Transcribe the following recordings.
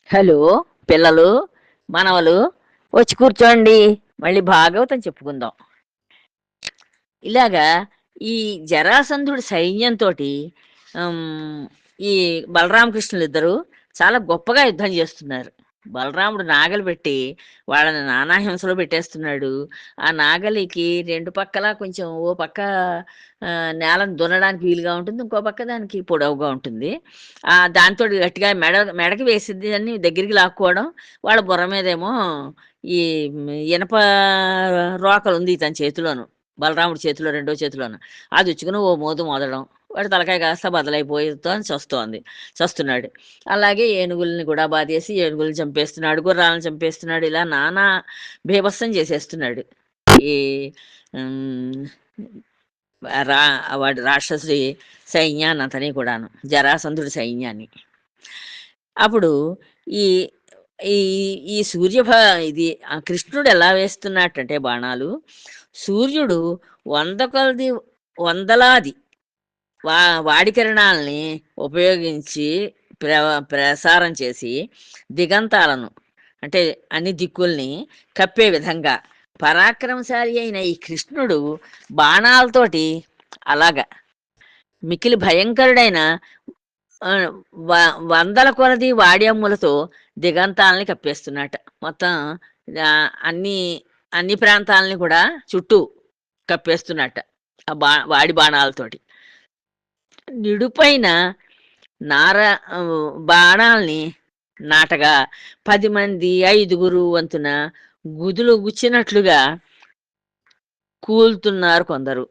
Hello పిల్లలు, మనవలు, వచ్చి కూర్చోండి. మళ్ళీ భాగవతం చెప్పుకుందాం. ఇలాగా ఈ జరాసంధుడి సైన్యంతో ఈ బలరామకృష్ణులు ఇద్దరు చాలా గొప్పగా యుద్ధం చేస్తున్నారు. బలరాముడు నాగలి పెట్టి వాళ్ళని నానా హింసలో పెట్టేస్తున్నాడు. ఆ నాగలికి రెండు పక్కల కొంచెం ఓ పక్క నేలను దున్నడానికి వీలుగా ఉంటుంది, ఇంకో పక్క దానికి పొడవుగా ఉంటుంది. దాంతో గట్టిగా మెడకి వేసిద్ది అని దగ్గరికి లాక్కోవడం, వాళ్ళ బుర్ర మీదేమో ఈ ఇనప రోకలు ఉంది ఇతని చేతిలోను, బలరాముడి చేతిలో రెండో చేతిలోను. అది ఉచ్చుకుని ఓ మోదు మోదడం, వాడు తలకాయ కాస్త బదలైపోయితో చస్తున్నాడు. అలాగే ఏనుగుల్ని కూడా బాధేసి ఏనుగుల్ని చంపేస్తున్నాడు, గుర్రాలను చంపేస్తున్నాడు. ఇలా నానా బీభత్సం చేసేస్తున్నాడు ఈ ఉమ్, రా వాడి రాక్షసుడి సైన్యాన్ని అంతని కూడాను, జరాసంధుడి సైన్యాన్ని. అప్పుడు ఈ ఈ ఈ ఇది ఆ కృష్ణుడు ఎలా వేస్తున్నట్టంటే బాణాలు, సూర్యుడు వంద కొలది వందలాది వాడి కిరణాలని ఉపయోగించి ప్ర ప్రసారం చేసి దిగంతాలను, అంటే అన్ని దిక్కుల్ని కప్పే విధంగా పరాక్రమశాలి అయిన ఈ కృష్ణుడు బాణాలతోటి అలాగా మిక్కిలి భయంకరుడైన వందల కొలది వాడ్యమ్ములతో దిగంతాలని కప్పేస్తున్నట్ట. మొత్తం అన్ని అన్ని ప్రాంతాలని కూడా చుట్టూ కప్పేస్తున్నట్ట ఆ వాడి బాణాలతోటి. నిడుపైన నార బాణాల్ని నాటగా 10 మంది 5గురు వంతున గుదులు గుచ్చినట్లుగా కూలుతున్నారు కొందరు.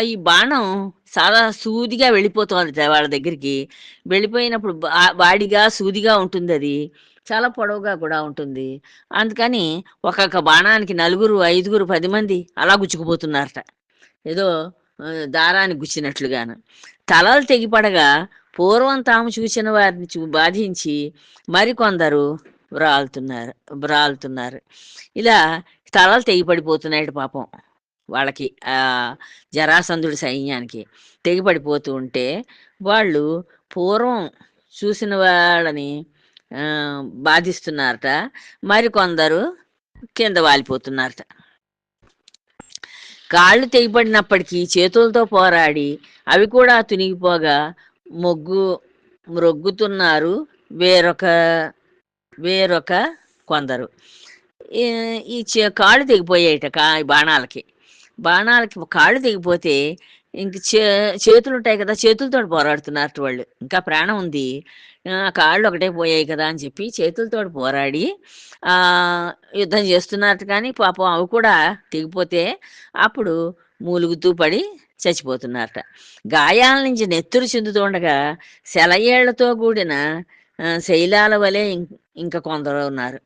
ఈ బాణం చాలా సూదిగా వెళ్ళిపోతుంది వాళ్ళ దగ్గరికి. వెళ్ళిపోయినప్పుడు వాడిగా సూదిగా ఉంటుంది, అది చాలా పొడవుగా కూడా ఉంటుంది. అందుకని ఒక్కొక్క బాణానికి 4, 5, 10 మంది అలా గుచ్చుకుపోతున్నారట, ఏదో దారాన్ని గుచ్చినట్లుగాను. తలలు తెగిపడగా పూర్వం తాము చూసిన వారిని బాధించి మరికొందరు బ్రాలుతున్నారు. ఇలా తలలు తెగిపడిపోతున్నాయి పాపం వాళ్ళకి, జరాసంధుడి సైన్యానికి తెగిపడిపోతూ ఉంటే వాళ్ళు పూర్వం చూసిన వాళ్ళని బాధిస్తున్నారట, మరికొందరు కింద వాలిపోతున్నారట. కాళ్ళు తెగిపడినప్పటికీ చేతులతో పోరాడి అవి కూడా తునిగిపోగా మ్రొగ్గుతున్నారు వేరొక కొందరు. ఈ కాళ్ళు తెగిపోయాయట బాణాలకి కాళ్ళు తెగిపోతే ఇంక చేతులు ఉంటాయి కదా, చేతులతో పోరాడుతున్నారు వాళ్ళు. ఇంకా ప్రాణం ఉంది, కాళ్ళు ఒకటే పోయాయి కదా అని చెప్పి చేతులతో పోరాడి యుద్ధం చేస్తున్నట్టు. కానీ పాపం అవి కూడా తెగిపోతే అప్పుడు మూలుగుతూ పడి చచ్చిపోతున్నారట. గాయాల నుంచి నెత్తురు చిందుతుండగా సెలయేళ్లతో కూడిన శైలాల వలె ఇంకా కొందరు ఉన్నారు.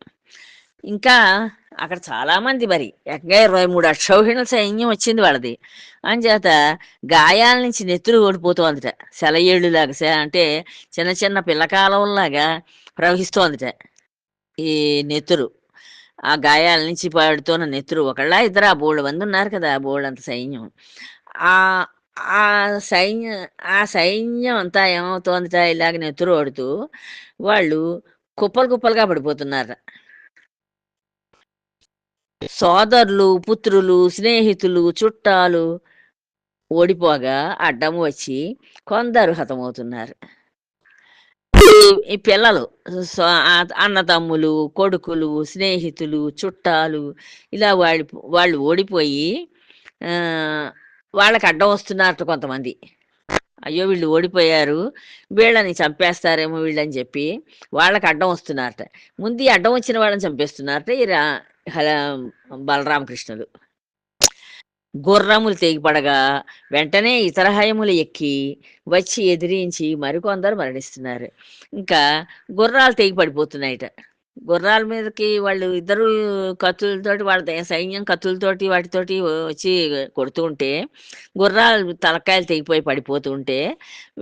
ఇంకా అక్కడ చాలామంది, మరి ఏకంగా 23 అక్షౌహిణుల సైన్యం వచ్చింది వాళ్ళది. అంచేత గాయాల నుంచి నెత్తురు ఓడిపోతోందిట, సెలయేళ్ళులాగా, అంటే చిన్న చిన్న పిల్లకాలంలాగా ప్రవహిస్తోందిట ఈ నెత్తురు. ఆ గాయాల నుంచి పడుతున్న నెత్తురు ఒకళ్ళ ఇద్దరు, బోళ్ళు మంది ఉన్నారు కదా, బోళ్ళంత సైన్యం. ఆ ఆ సైన్యం అంతా ఏమవుతోందిట, ఇలాగ నెత్తురు ఓడుతూ వాళ్ళు కుప్పలు కుప్పలుగా పడిపోతున్నారు. సోదరులు, పుత్రులు, స్నేహితులు, చుట్టాలు ఓడిపోగా అడ్డం వచ్చి కొందరు హతమవుతున్నారు. ఈ పిల్లలు, అన్నదమ్ములు, కొడుకులు, స్నేహితులు, చుట్టాలు, ఇలా వాళ్ళు ఓడిపోయి వాళ్ళకి అడ్డం వస్తున్నారట కొంతమంది. అయ్యో వీళ్ళు ఓడిపోయారు, వీళ్ళని చంపేస్తారేమో వీళ్ళని చెప్పి వాళ్ళకి అడ్డం వస్తున్నారట. ముందు ఈ అడ్డం వచ్చిన వాళ్ళని చంపేస్తున్నారట ఈ బలరామకృష్ణులు. గుర్రములు తెగిపడగా వెంటనే ఇతర హయములు ఎక్కి వచ్చి ఎదిరించి మరికొందరు మరణిస్తున్నారు. ఇంకా గుర్రాలు తెగిపడిపోతున్నాయిట. గుర్రాల మీదకి వాళ్ళు ఇద్దరు కత్తులతోటి, వాళ్ళ సైన్యం కత్తులతోటి వాటితోటి వచ్చి కొడుతూ ఉంటే గుర్రాలు తలకాయలు తెగిపోయి పడిపోతూ ఉంటే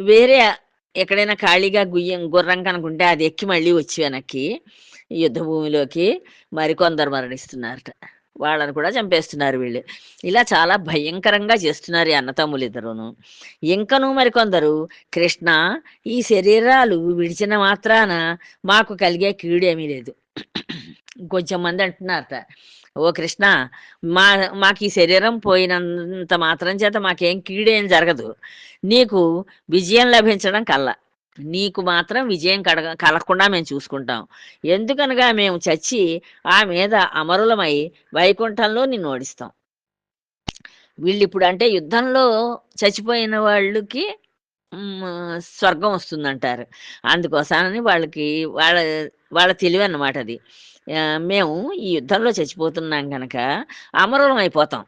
వేరే ఎక్కడైనా ఖాళీగా గుర్రం కనుకుంటే అది ఎక్కి మళ్ళీ వచ్చి వెనక్కి యుద్ధ భూమిలోకి మరికొందరు మరణిస్తున్నారట. వాళ్ళని కూడా చంపేస్తున్నారు వీళ్ళు. ఇలా చాలా భయంకరంగా చేస్తున్నారు ఈ అన్నతమ్ములిద్దరూను. ఇంకనూ మరికొందరు, కృష్ణ, ఈ శరీరాలు విడిచిన మాత్రాన మాకు కలిగే కీడేమీ లేదు. ఇంకొంచెం మంది అంటున్నారట, ఓ కృష్ణ, మా మాకు ఈ శరీరం పోయినంత మాత్రం చేత మాకేం కీడేం జరగదు. నీకు విజయం లభించడం కల్లా. నీకు మాత్రం విజయం కలగకుండా మేము చూసుకుంటాం. ఎందుకనగా మేము చచ్చి ఆ మీద అమరులమై వైకుంఠంలో నిన్ను ఓడిస్తాం. వీళ్ళు ఇప్పుడు అంటే యుద్ధంలో చచ్చిపోయిన వాళ్ళకి స్వర్గం వస్తుందంటారు. అందుకోసమని వాళ్ళకి వాళ్ళ వాళ్ళ తెలివి అన్నమాట అది. మేము ఈ యుద్ధంలో చచ్చిపోతున్నాం కనుక అమరులం అయిపోతాం.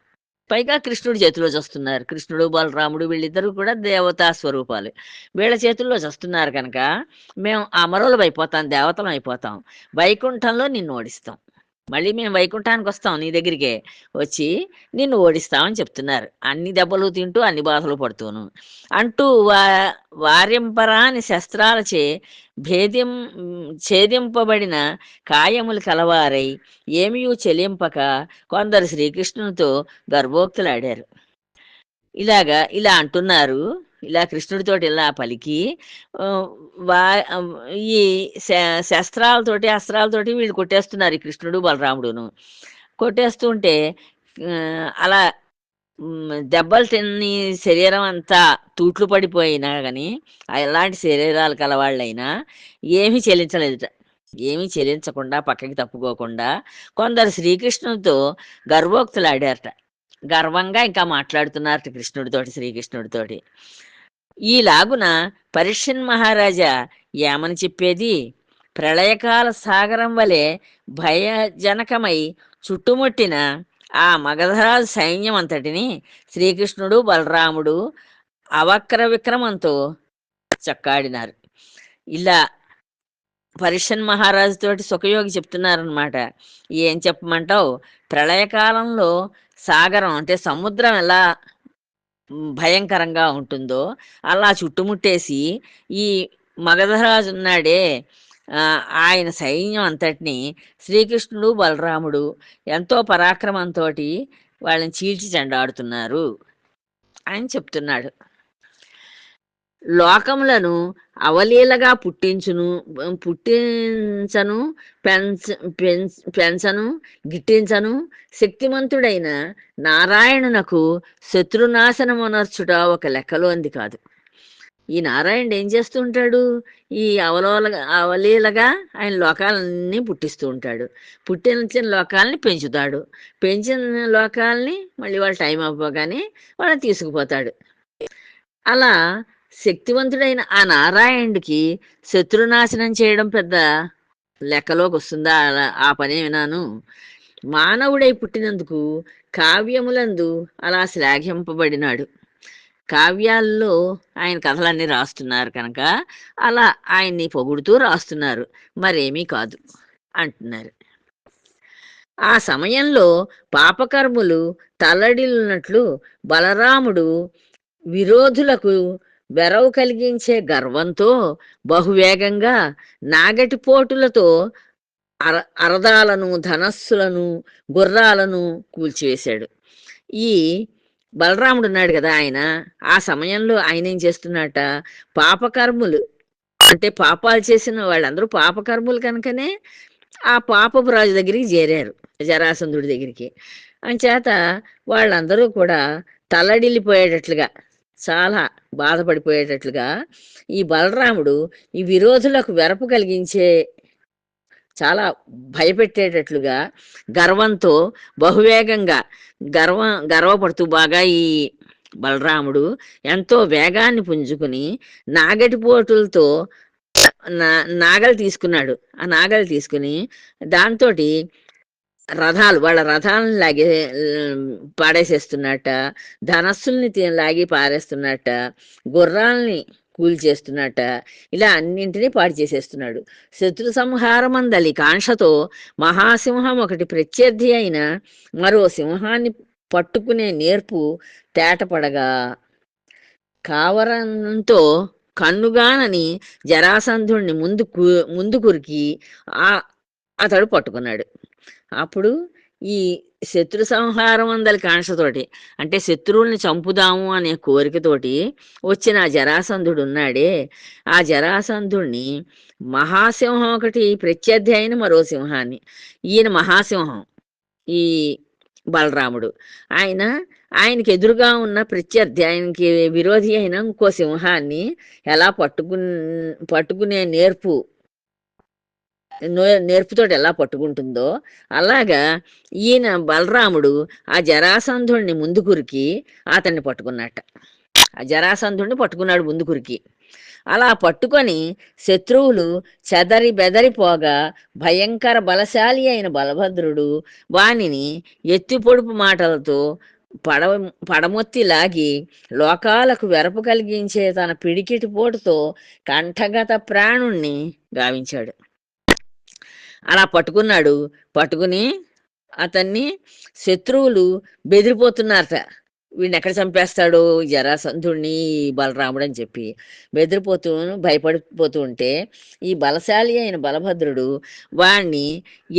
పైగా కృష్ణుడి చేతిలో చస్తున్నారు. కృష్ణుడు, బలరాముడు వీళ్ళిద్దరూ కూడా దేవతా స్వరూపాలు. వీళ్ళ చేతుల్లో చస్తున్నారు కనుక మేము అమరులం అయిపోతాం, దేవతలం అయిపోతాం. వైకుంఠంలో నిన్ను ఓడిస్తాం. మళ్ళీ మేము వైకుంఠానికి వస్తాం, నీ దగ్గరికే వచ్చి నిన్ను ఓడిస్తామని చెప్తున్నారు. అన్ని దెబ్బలు తింటూ అన్ని బాధలు పడుతూను అంటూ వారింపరాని శస్త్రాలచే ఛేదింపబడిన కాయములు కలవారై ఏమీ చెలింపక కొందరు శ్రీకృష్ణునితో గర్భోక్తులాడారు. ఇలా అంటున్నారు. ఇలా కృష్ణుడితోటి ఇలా పలికి వా ఈ శస్త్రాలతోటి అస్త్రాలతోటి వీళ్ళు కొట్టేస్తున్నారు, ఈ కృష్ణుడు బలరాముడును. కొట్టేస్తుంటే అలా దెబ్బలు తిని శరీరం అంతా తూట్లు పడిపోయినా కానీ ఎలాంటి శరీరాలు కలవాళ్ళైనా ఏమీ చెల్లించలేదుట. ఏమీ చెల్లించకుండా పక్కకి తప్పుకోకుండా కొందరు శ్రీకృష్ణుడితో గర్వోక్తులాడారట. గర్వంగా ఇంకా మాట్లాడుతున్నారట కృష్ణుడితోటి, శ్రీకృష్ణుడితోటి. ఈలాగున పరీక్షన్ మహారాజా ఏమని చెప్పేది? ప్రళయకాల సాగరం వలె భయజనకమై చుట్టుముట్టిన ఆ మగధరాజు సైన్యం అంతటిని శ్రీకృష్ణుడు, బలరాముడు అవక్ర విక్రమంతో చక్కాడినారు. ఇలా పరీక్షన్ మహారాజుతోటి సుఖయోగి చెప్తున్నారనమాట. ఏం చెప్పమంటావు? ప్రళయకాలంలో సాగరం అంటే సముద్రం ఎలా భయంకరంగా ఉంటుందో అలా చుట్టుముట్టేసి ఈ మగధరాజు ఉన్నాడే, ఆయన సైన్యం అంతటిని శ్రీకృష్ణుడు, బలరాముడు ఎంతో పరాక్రమంతో వాళ్ళని చీల్చి చెండాడుతున్నారు అని చెప్తున్నాడు. లోకములను అవలీలగా పుట్టించను, పెంచను, గిట్టించను శక్తిమంతుడైన నారాయణునకు శత్రునాశనమునర్చుట ఒక లెక్కలోంది కాదు. ఈ నారాయణుడు ఏం చేస్తూ ఉంటాడు? ఈ అవలీలగా ఆయన లోకాలన్నీ పుట్టిస్తూ ఉంటాడు. పుట్టించిన లోకాలని పెంచుతాడు. పెంచిన లోకాలని మళ్ళీ వాళ్ళ టైం అవ్వగానే వాళ్ళని తీసుకుపోతాడు. అలా శక్తివంతుడైన ఆ నారాయణుడికి శత్రునాశనం చేయడం పెద్ద లెక్కలోకి వస్తుందా? ఆ పనే వినాను. మానవుడై పుట్టినందుకు కావ్యములందు అలా శ్లాఘింపబడినాడు. కావ్యాల్లో ఆయన కథలన్నీ రాస్తున్నారు కనుక అలా ఆయన్ని పొగుడుతూ రాస్తున్నారు, మరేమీ కాదు అంటున్నారు. ఆ సమయంలో పాపకర్ములు తల్లడిల్లినట్లు బలరాముడు విరోధులకు వెరవు కలిగించే గర్వంతో బహువేగంగా నాగటిపోటులతో అరదాలను, ధనస్సులను, గుర్రాలను కూల్చివేశాడు. ఈ బలరాముడు ఉన్నాడు కదా, ఆయన ఆ సమయంలో ఆయన ఏం చేస్తున్నట్ట? పాపకర్ములు అంటే పాపాలు చేసిన వాళ్ళందరూ పాపకర్ములు కనుకనే ఆ పాపపు రాజు దగ్గరికి చేరారు, జరాసంధుడి దగ్గరికి. అంచేత వాళ్ళందరూ కూడా తల్లడిల్లిపోయేటట్లుగా, చాలా బాధపడిపోయేటట్లుగా ఈ బలరాముడు ఈ విరోధులకు వెరపు కలిగించే, చాలా భయపెట్టేటట్లుగా గర్వంతో బహువేగంగా గర్వపడుతూ బాగా ఈ బలరాముడు ఎంతో వేగాన్ని పుంజుకుని నాగటిపోటులతో నాగలు తీసుకున్నాడు. ఆ నాగలు తీసుకుని దాంతో రథాలు, వాళ్ళ రథాలను లాగి పాడేసేస్తున్నట్ట, ధనస్సుల్ని లాగి పారేస్తున్నట్ట, గుర్రాలని కూల్చేస్తున్నట్ట, ఇలా అన్నింటినీ పాడు చేసేస్తున్నాడు. శత్రు సంహారమందలి కాంక్షతో మహాసింహం ఒకటి ప్రత్యర్థి అయిన మరో సింహాన్ని పట్టుకునే నేర్పు తేటపడగా కావరంతో కన్నుగానని జరాసంధుణ్ణి ముందు కురికి అతడు పట్టుకున్నాడు. అప్పుడు ఈ శత్రు సంహారం అందలి కాంక్షతోటి, అంటే శత్రువుల్ని చంపుదాము అనే కోరికతోటి వచ్చిన ఆ జరాసంధుడు ఉన్నాడే, ఆ జరాసంధుడిని మహాసింహం ఒకటి ప్రత్యర్థి అయిన మరో సింహాన్ని, ఈయన మహాసింహం ఈ బలరాముడు, ఆయన ఆయనకి ఎదురుగా ఉన్న ప్రత్యర్థి, ఆయనకి విరోధి అయిన ఇంకో సింహాన్ని ఎలా పట్టుకునే నేర్పుతోటి ఎలా పట్టుకుంటుందో అలాగా ఈయన బలరాముడు ఆ జరాసంధుణ్ణి ముందు కురికి అతన్ని పట్టుకున్నట్ట. ఆ జరాసంధుణ్ణి పట్టుకున్నాడు ముందు కురికి. అలా పట్టుకొని శత్రువులు చెదరి బెదరిపోగా భయంకర బలశాలి అయిన బలభద్రుడు వానిని ఎత్తి పొడుపు మాటలతో పడమొత్తి లాగి లోకాలకు వెరపు కలిగించే తన పిడికిటి పోటుతో కంఠగత ప్రాణుణ్ణి గావించాడు. అలా పట్టుకున్నాడు. పట్టుకుని అతన్ని శత్రువులు బెదిరిపోతున్నారట, వీడిని ఎక్కడ చంపేస్తాడు జరాసంధుడిని బలరాముడు అని చెప్పి భయపడిపోతూ ఉంటే ఈ బలశాలి అయిన బలభద్రుడు వాణ్ణి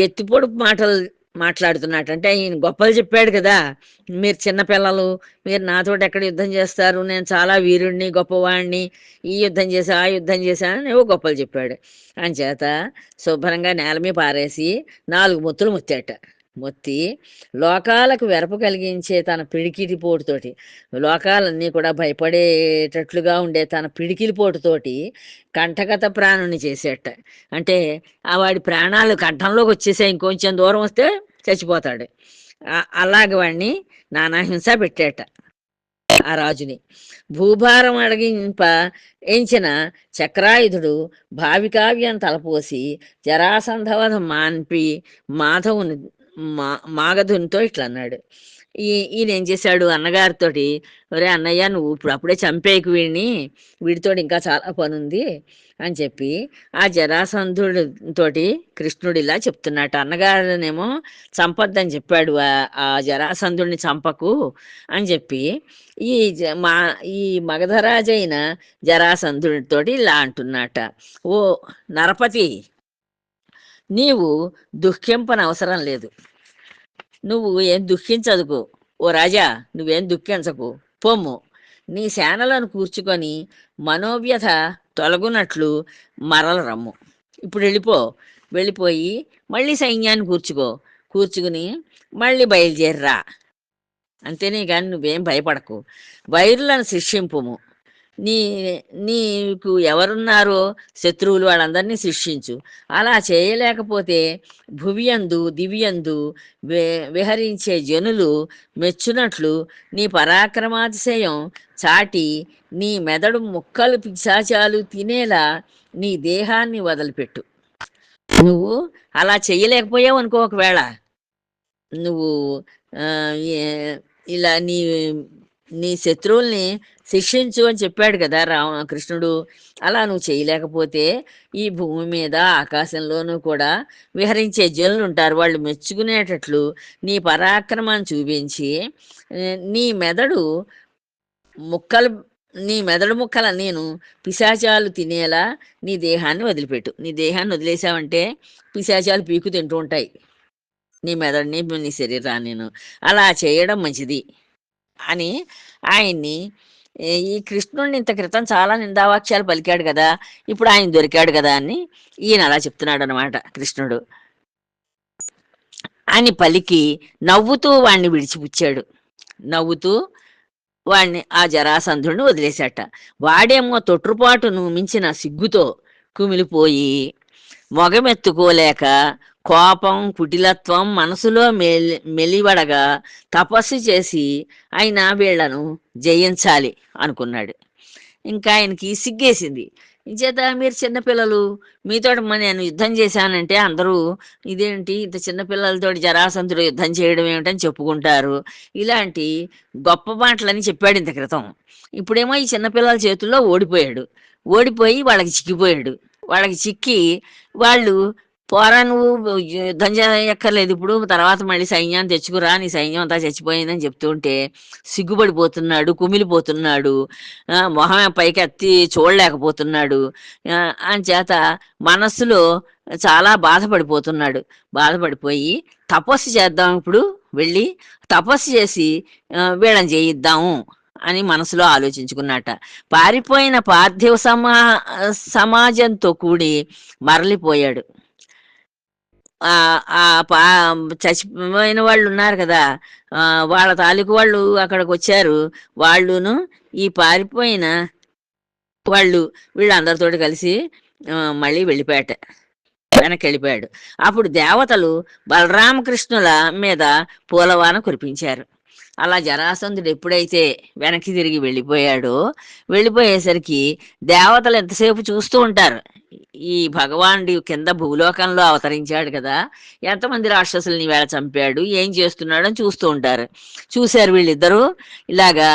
ఎత్తిపొడుపు మాటలు మాట్లాడుతున్నట్టు. అంటే ఈయన గొప్పలు చెప్పాడు కదా, మీరు చిన్నపిల్లలు, మీరు నాతోటి ఎక్కడ యుద్ధం చేస్తారు, నేను చాలా వీరుణ్ణి గొప్పవాణ్ణి, ఈ యుద్ధం చేశా ఆ యుద్ధం చేశానని ఏవో గొప్పలు చెప్పాడు. అంచేత శుభ్రంగా నేల మీద పారేసి 4 ముత్తులు ముత్తాట. మొత్తి లోకాలకు వెరపు కలిగించే తన పిడికిలి పోటుతోటి, లోకాలన్నీ కూడా భయపడేటట్లుగా ఉండే తన పిడికిలి పోటుతోటి కంఠగత ప్రాణుని చేసేట. అంటే ఆ వాడి ప్రాణాలు కంఠంలోకి వచ్చేసాయి, ఇంకొంచెం దూరం వస్తే చచ్చిపోతాడు. అలాగ వాడిని నానా హింస పెట్టేట ఆ రాజుని. భూభారం అడిగింప ఎంచిన చక్రాయుధుడు భావికావ్యం తలపోసి జరాసంధవధ మాన్పి మాధవుని మాగధునితో ఇట్లా అన్నాడు. ఈయన ఏం చేశాడు, అన్నగారితోటి, ఒరే అన్నయ్య, నువ్వు ఇప్పుడు అప్పుడే చంపేకు వీడితో ఇంకా చాలా పని ఉంది అని చెప్పి ఆ జరాసంధుడితోటి కృష్ణుడు ఇలా చెప్తున్నట్టు. అన్నగారునేమో చంపొద్దని చెప్పాడు, ఆ జరాసంధుడిని చంపకు అని చెప్పి ఈ మగధరాజైన జరాసంధుడితోటి ఇలా అంటున్నట్ట. ఓ నరపతి, నీవు దుఃఖింపనవసరం లేదు, నువ్వు ఏం దుఃఖించదుకు. ఓ రాజా, నువ్వేం దుఃఖించకు, పొమ్ము, నీ సేనలను కూర్చుకొని మనోవ్యథ తొలగునట్లు మరల రమ్ము. ఇప్పుడు వెళ్ళిపోయి మళ్ళీ సైన్యాన్ని కూర్చుకుని మళ్ళీ బయలుదేరిరా. అంతేనే కానీ నువ్వేం భయపడకు. వైరులను శిక్షింపుము. నీకు ఎవరున్నారో శత్రువులు వాళ్ళందరినీ శిక్షించు. అలా చేయలేకపోతే భువియందు దివ్యందు విహరించే జనులు మెచ్చునట్లు నీ పరాక్రమాతిశయం చాటి నీ మెదడు ముక్కలు పిశాచాలు తినేలా నీ దేహాన్ని వదిలిపెట్టు. నువ్వు అలా చెయ్యలేకపోయావు అనుకో, ఒకవేళ నువ్వు ఇలా నీ శత్రువుల్ని శిక్షించు అని చెప్పాడు కదా కృష్ణుడు. అలా నువ్వు చేయలేకపోతే ఈ భూమి మీద ఆకాశంలోనూ కూడా విహరించే జనులు ఉంటారు, వాళ్ళు మెచ్చుకునేటట్లు నీ పరాక్రమాన్ని చూపించి నీ మెదడు ముక్కల నేను పిశాచాలు తినేలా నీ దేహాన్ని వదిలిపెట్టు. నీ దేహాన్ని వదిలేసావంటే పిశాచాలు పీకు తింటూ ఉంటాయి నీ మెదడుని, నీ శరీరాన్ని. అలా చేయడం మంచిది అని ఆయన్ని, ఈ కృష్ణుడిని ఇంత క్రితం చాలా నిందావాక్యాలు పలికాడు కదా, ఇప్పుడు ఆయన దొరికాడు కదా అని ఈయన అలా చెప్తున్నాడు అనమాట. కృష్ణుడు అని పలికి నవ్వుతూ వాణ్ణి విడిచిపుచ్చాడు. నవ్వుతూ వాణ్ణి, ఆ జరాసంధుడిని వదిలేశాట. వాడేమో తొట్రుపాటును మించిన సిగ్గుతో కుమిలిపోయి మొగమెత్తుకోలేక కోపం కుటిలత్వం మనసులో మెలివడగా తపస్సు చేసి అయినా వీళ్లను జయించాలి అనుకున్నాడు. ఇంకా ఆయనకి సిగ్గేసింది. ఇంచేత మీరు చిన్నపిల్లలు, మీతో నేను యుద్ధం చేశానంటే అందరూ ఇదేంటి ఇంత చిన్నపిల్లలతో జరాసంధుడు యుద్ధం చేయడం ఏమిటని చెప్పుకుంటారు. ఇలాంటి గొప్ప మాటలని చెప్పాడు ఇంత క్రితం. ఇప్పుడేమో ఈ చిన్నపిల్లల చేతుల్లో ఓడిపోయి వాళ్ళకి చిక్కిపోయాడు. వాళ్ళకి చిక్కి వాళ్ళు పోరా నువ్వు యుద్ధం చేయక్కర్లేదు, ఇప్పుడు తర్వాత మళ్ళీ సైన్యాన్ని తెచ్చుకురా, నీ సైన్యం అంతా చచ్చిపోయిందని చెప్తుంటే సిగ్గుపడిపోతున్నాడు, కుమిలిపోతున్నాడు, మొహం పైకి ఎత్తి చూడలేకపోతున్నాడు. అంచేత మనస్సులో చాలా బాధపడిపోతున్నాడు. బాధపడిపోయి తపస్సు చేద్దాం, ఇప్పుడు వెళ్ళి తపస్సు చేసి వీళ్ళని చేయిద్దాము అని మనసులో ఆలోచించుకున్నట. పారిపోయిన పార్థివ సమాజంతో కూడి మరలిపోయాడు. ఆ ఆ పా చచ్చిపోయిన వాళ్ళు ఉన్నారు కదా, వాళ్ళ తాలూకు వాళ్ళు అక్కడికి వచ్చారు. వాళ్ళును ఈ పారిపోయిన వాళ్ళు వీళ్ళందరితోటి కలిసి మళ్ళీ వెనక్కి వెళ్ళిపోయాడు. అప్పుడు దేవతలు బలరామకృష్ణుల మీద పూలవాన కురిపించారు. అలా జరాసంధుడు ఎప్పుడైతే వెనక్కి తిరిగి వెళ్ళిపోయేసరికి దేవతలు ఎంతసేపు చూస్తూ ఉంటారు, ఈ భగవానుడి కింద భూలోకంలో అవతరించాడు కదా, ఎంతమంది రాక్షసుల్ని వేళ చంపాడు, ఏం చేస్తున్నాడు అని చూస్తూ ఉంటారు. చూశారు వీళ్ళిద్దరూ ఇలాగా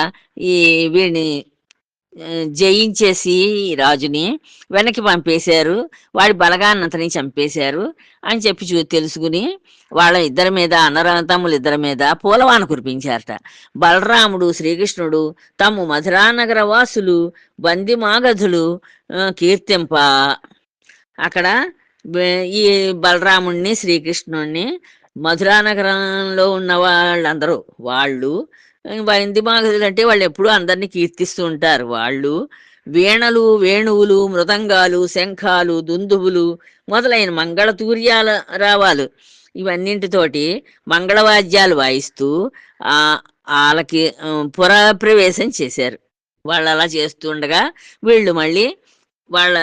ఈ వీడిని జయించేసి రాజుని వెనక్కి పంపేశారు, వాడి బలగాన్నంతని చంపేశారు అని చెప్పి తెలుసుకుని వాళ్ళ ఇద్దరి మీద, అన్నతమ్ములు ఇద్దరి మీద పూలవాన కురిపించారట. బలరాముడు శ్రీకృష్ణుడు తమ్ము మధురానగర వాసులు బందిమాగధులు కీర్తింప, అక్కడ ఈ బలరాముణ్ణి శ్రీకృష్ణుణ్ణి మధురానగరంలో ఉన్న వాళ్ళందరూ, వాళ్ళు బందిమాగధులు అంటే వాళ్ళు ఎప్పుడూ అందరినీ కీర్తిస్తూ ఉంటారు. వాళ్ళు వీణలు, వేణువులు, మృదంగాలు, శంఖాలు, దుందుబులు మొదలైన మంగళతూర్యాల రావాలు ఇవన్నింటితోటి మంగళవాద్యాలు వాయిస్తూ వాళ్ళకి పురప్రవేశం చేశారు. వాళ్ళు అలా చేస్తుండగా వీళ్ళు మళ్ళీ వాళ్ళ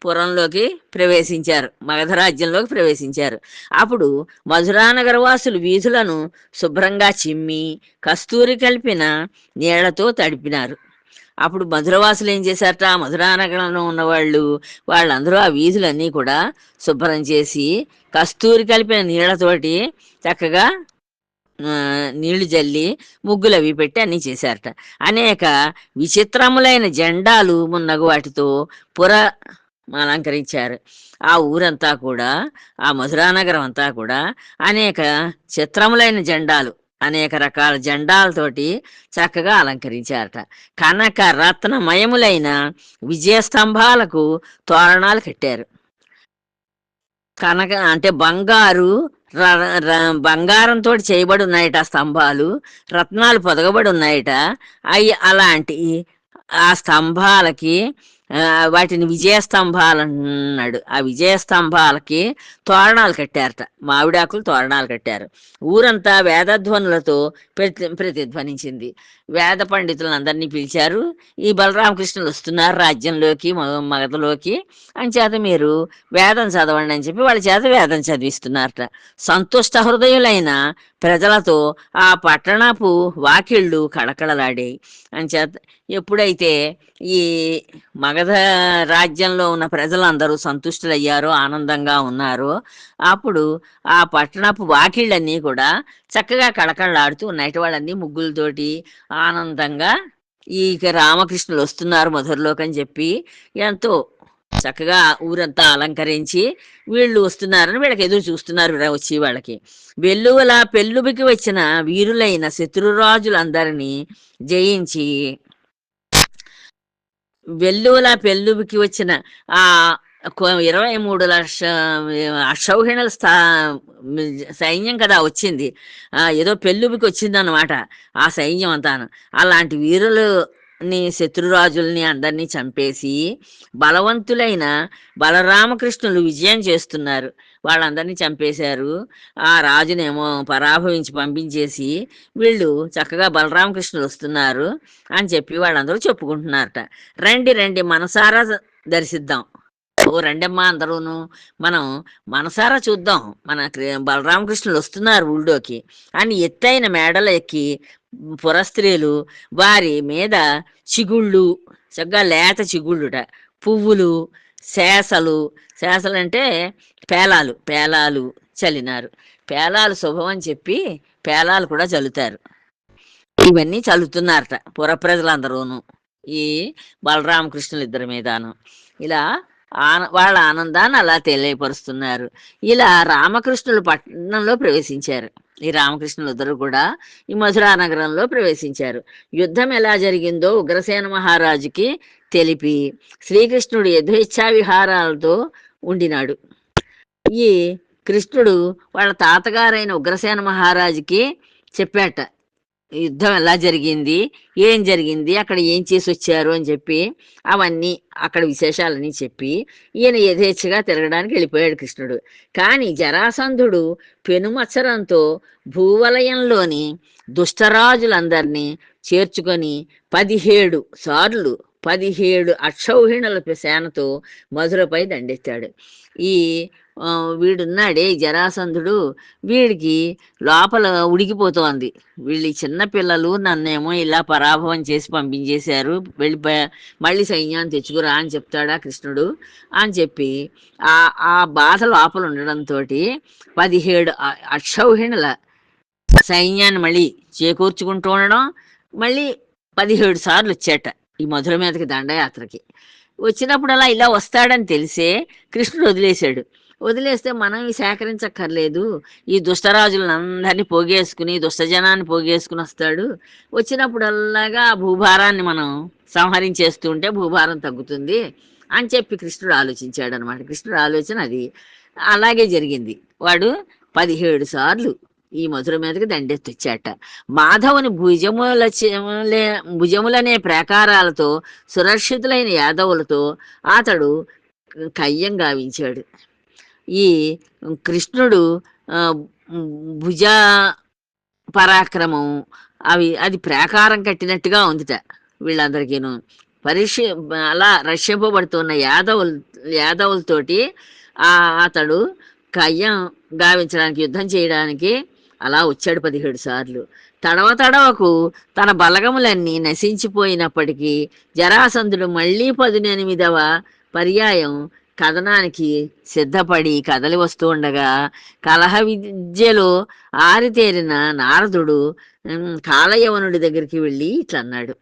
పురంలోకి ప్రవేశించారు, మగధ రాజ్యంలోకి ప్రవేశించారు. అప్పుడు మధురానగర వాసులు వీధులను శుభ్రంగా చిమ్మి కస్తూరి కలిపిన నీళ్లతో తడిపినారు. అప్పుడు మధురవాసులు ఏం చేశారట, మధురానగరంలో ఉన్నవాళ్ళు వాళ్ళందరూ ఆ వీధులన్నీ కూడా శుభ్రం చేసి కస్తూరి కలిపిన నీళ్లతోటి చక్కగా నీళ్లు జల్లి ముగ్గులు అవి పెట్టి అన్నీ చేశారట. అనేక విచిత్రములైన జెండాలు మున్నగు వాటితో అలంకరించారు. ఆ ఊరంతా కూడా, ఆ మధురానగరం అంతా కూడా అనేక చిత్రములైన జెండాలు, అనేక రకాల జెండాలతోటి చక్కగా అలంకరించారట. కనక రత్నమయములైన విజయస్తంభాలకు తోరణాలు కట్టారు. కనక అంటే బంగారంతో చేయబడి ఉన్నాయట స్తంభాలు, రత్నాలు పొదగబడి ఉన్నాయట. అవి అలాంటి ఆ స్తంభాలకి వాటిని విజయస్తంభాలు అన్నాడు. ఆ విజయస్తంభాలకి తోరణాలు కట్టారట, మామిడాకులు తోరణాలు కట్టారు. ఊరంతా వేదధ్వనులతో ప్రతిధ్వనించింది. వేద పండితులను అందరినీ పిలిచారు. ఈ బలరామకృష్ణులు వస్తున్నారు రాజ్యంలోకి, మగధలోకి, అంచేత మీరు వేదం చదవండి అని చెప్పి వాళ్ళ చేత వేదం చదివిస్తున్నారట. సంతుష్ట హృదయులైన ప్రజలతో ఆ పట్టణపు వాకిళ్ళు కళకళలాడాయి. అంచేత ఎప్పుడైతే ఈ మగధ రాజ్యంలో ఉన్న ప్రజలందరూ సంతుష్టులయ్యారో, ఆనందంగా ఉన్నారో, అప్పుడు ఆ పట్టణపు వాకిళ్ళన్నీ కూడా చక్కగా కళకళలాడుతూ ఉన్నాయి. వాళ్ళన్నీ ముగ్గులతోటి ఆనందంగా ఈ రామకృష్ణులు వస్తున్నారు మధురలోకి అని చెప్పి ఎంతో చక్కగా ఊరంతా అలంకరించి వీళ్ళు వస్తున్నారని వీళ్ళకి ఎదురు చూస్తున్నారు. వచ్చి వాళ్ళకి వెల్లువల పెళ్ళుబికి వచ్చిన వీరులైన శత్రురాజులందరినీ జయించి, వెల్లువల పెళ్ళుబికి వచ్చిన ఆ 23 లక్షల అక్షౌహిణుల సైన్యం కదా వచ్చింది, ఏదో పెళ్ళుబికి వచ్చింది అన్నమాట ఆ సైన్యం అంతాను. అలాంటి వీరులని, శత్రురాజుల్ని అందరినీ చంపేసి బలవంతులైన బలరామకృష్ణులు విజయం చేస్తున్నారు. వాళ్ళందరినీ చంపేశారు. ఆ రాజునేమో పరాభవించి పంపించేసి వీళ్ళు చక్కగా బలరామకృష్ణులు వస్తున్నారు అని చెప్పి వాళ్ళందరూ చెప్పుకుంటున్నారట. రండి మనసారా దర్శిద్దాం, ఓ రెండమ్మా అందరూను, మనం మనసారా చూద్దాం, మన బలరామకృష్ణులు వస్తున్నారు ఊళ్ళోకి అని ఎత్తైన మేడలు ఎక్కి పురస్త్రీలు వారి మీద చిగుళ్ళు, చక్కగా లేత చిగుళ్ళుట, పువ్వులు, శేషలు అంటే పేలాలు చల్లినారు. పేలాలు శుభం అని చెప్పి పేలాలు కూడా చల్లుతారు. ఇవన్నీ చల్లుతున్నారట పుర ప్రజలందరూను ఈ బలరామకృష్ణులు ఇద్దరి మీదను. ఇలా వాళ్ళ ఆనందాన్ని అలా తెలియపరుస్తున్నారు. ఇలా రామకృష్ణులు పట్టణంలో ప్రవేశించారు. ఈ రామకృష్ణులు ఇద్దరు కూడా ఈ మధురా నగరంలో ప్రవేశించారు. యుద్ధం ఎలా జరిగిందో ఉగ్రసేన మహారాజుకి తెలిపి శ్రీకృష్ణుడు యథేచ్ఛా విహారాలతో ఉండినాడు. ఈ కృష్ణుడు వాళ్ళ తాతగారైన ఉగ్రసేన మహారాజుకి చెప్పాట, యుద్ధం ఎలా జరిగింది, ఏం జరిగింది, అక్కడ ఏం చేసి వచ్చారు అని చెప్పి అవన్నీ అక్కడ విశేషాలని చెప్పి ఈయన యథేచ్ఛగా తిరగడానికి వెళ్ళిపోయాడు కృష్ణుడు. కానీ జరాసంధుడు పెనుమత్సరంతో భూవలయంలోని దుష్టరాజులందరినీ చేర్చుకొని 17 సార్లు 17 అక్షౌహిణుల సేనతో మధురపై దండెత్తాడు. ఈ వీడున్నాడే జరాసంధుడు, వీడికి లోపల ఉడికిపోతోంది. వీళ్ళు చిన్న పిల్లలు నన్నేమో ఇలా పరాభవం చేసి పంపించేశారు, వెళ్ళిపోయా, మళ్ళీ సైన్యాన్ని తెచ్చుకురా అని చెప్తాడా కృష్ణుడు అని చెప్పి ఆ బాధ లోపల ఉండడంతో 17 అక్షౌహిణుల సైన్యాన్ని మళ్ళీ చేకూర్చుకుంటూ ఉండడం, మళ్ళీ 17 సార్లు వచ్చేట ఈ మధుర మీదకి దండయాత్రకి. వచ్చినప్పుడు అలా ఇలా వస్తాడని తెలిసే కృష్ణుడు వదిలేశాడు. వదిలేస్తే మనం సేకరించక్కర్లేదు, ఈ దుష్టరాజులందరినీ పోగేసుకుని దుష్టజనాన్ని పోగేసుకుని వస్తాడు, వచ్చినప్పుడల్లాగా ఆ భూభారాన్ని మనం సంహరించేస్తూ ఉంటే భూభారం తగ్గుతుంది అని చెప్పి కృష్ణుడు ఆలోచించాడు అనమాట. కృష్ణుడు ఆలోచన అది. అలాగే జరిగింది. వాడు 17 సార్లు ఈ మధుర మీదకి దండెత్తొచ్చాట. మాధవుని భుజములనే ప్రాకారాలతో సురక్షితులైన యాదవులతో అతడు కయ్యం గావించాడు. ఈ కృష్ణుడు భుజ పరాక్రమం అది ప్రాకారం కట్టినట్టుగా ఉందిట వీళ్ళందరికీను. అలా రక్షింపబడుతున్న యాదవులతోటి అతడు కయ్యం గావించడానికి, యుద్ధం చేయడానికి అలా వచ్చాడు 17 సార్లు. తడవకు తన బలగములన్నీ నశించిపోయినప్పటికీ జరాసంధుడు మళ్ళీ 18వ పర్యాయం కథనానికి సిద్ధపడి కదలి వస్తూ ఉండగా కలహ విద్యలో ఆరితేరిన నారదుడు కాలయవనుడి దగ్గరికి వెళ్ళి ఇట్లా అన్నాడు.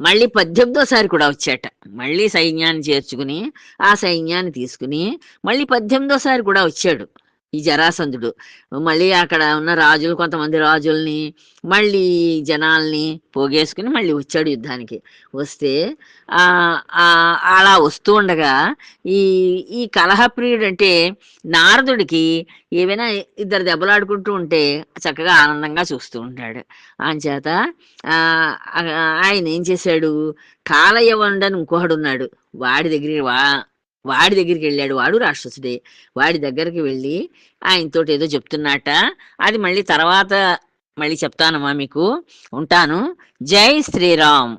మళ్ళీ 18వ కూడా వచ్చాట. మళ్ళీ సైన్యాన్ని చేర్చుకుని ఆ సైన్యాన్ని తీసుకుని మళ్ళీ 18వ కూడా వచ్చాడు ఈ జరాసంధుడు. మళ్ళీ అక్కడ ఉన్న రాజులు, కొంతమంది రాజుల్ని, మళ్ళీ జనాల్ని పోగేసుకుని మళ్ళీ వచ్చాడు యుద్ధానికి. వస్తే అలా వస్తూ ఉండగా ఈ కలహప్రియుడు అంటే నారదుడికి ఏవైనా ఇద్దరు దెబ్బలాడుకుంటూ ఉంటే చక్కగా ఆనందంగా చూస్తూ ఉంటాడు. అంచేత ఆయన ఏం చేశాడు, కాలయవనుడని ఇంకొకడు ఉన్నాడు, వాడి దగ్గరికి వెళ్ళాడు. వాడు రాక్షసుడే. వాడి దగ్గరికి వెళ్ళి ఆయనతోటి ఏదో చెప్తున్నట. అది మళ్ళీ తర్వాత మళ్ళీ చెప్తానమ్మా మీకు. ఉంటాను. జై శ్రీరామ్.